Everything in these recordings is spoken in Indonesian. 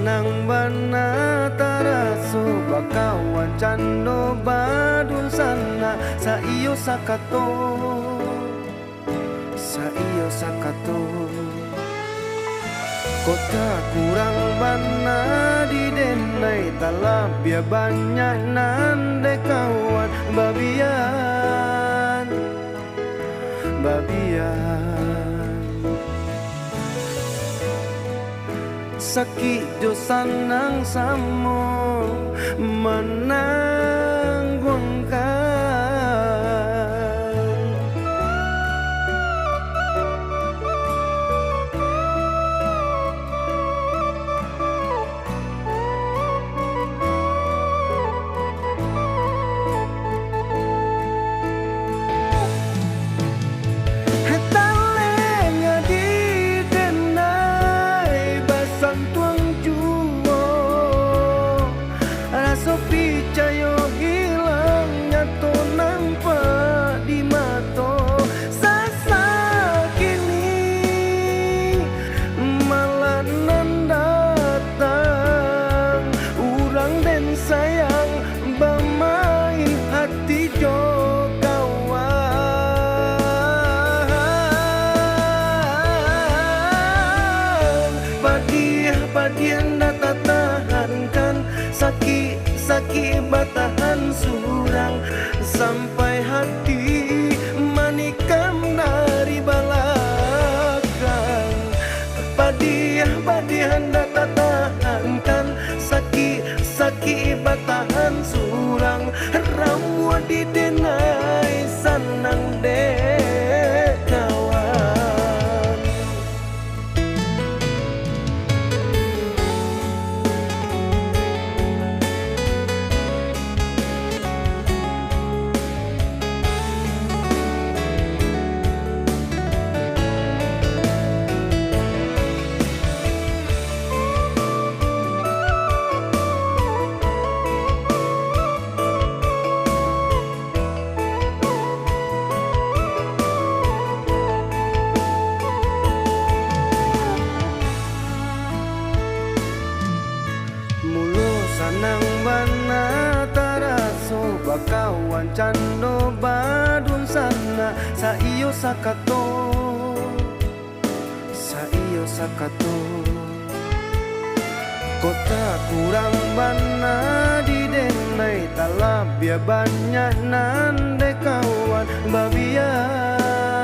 sanang bana taraso bakawan cando badun sana sa iyo sakato kota kurang bana di denai talabia banyak nande kawan babian sakit jo sanang samo menanggungkan Sopi cayo hilangnya to nampak di mato sasa kini malah nan datang urang dan sayang bamain hati jo kawan padian data tahankan sakit batahan surang sampai hati manikam dari belakang padihan data tahankan sakit batahan surang ramu di denai sanang dek kawan. Sanang bana taraso bakawan cando badun sana sa iyo sakato kota kurang bana di denai talabia banyak nande kawan babian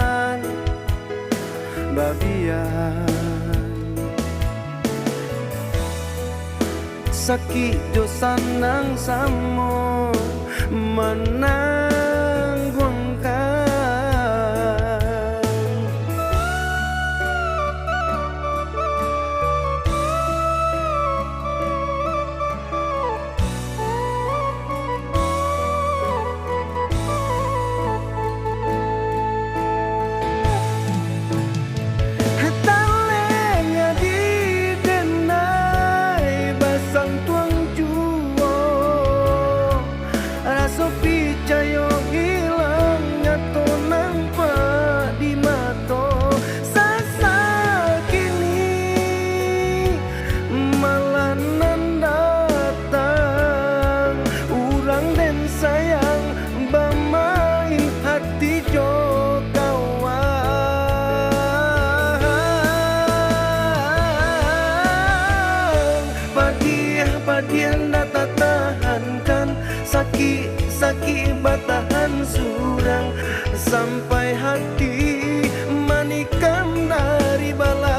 sakit jo sanang samo menanggungkan Sopi cayo hilangnya to nampak di mato sasa kini malah nan datang urang dan sayang bamain hati jo kawan padian data tahankan sakit batahan surang sampai hati manikam dari belakang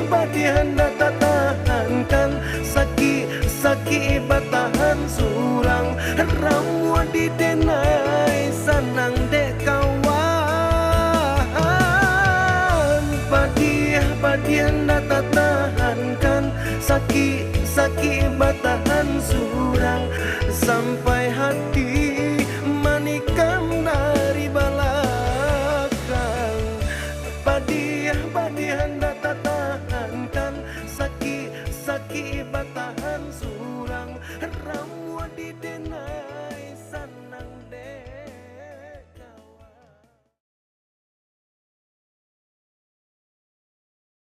padihan data tahankan sakit batahan surang ramu di denai sanang dek kawan padihan data tahankan sakit batahan surang sampai hati manikam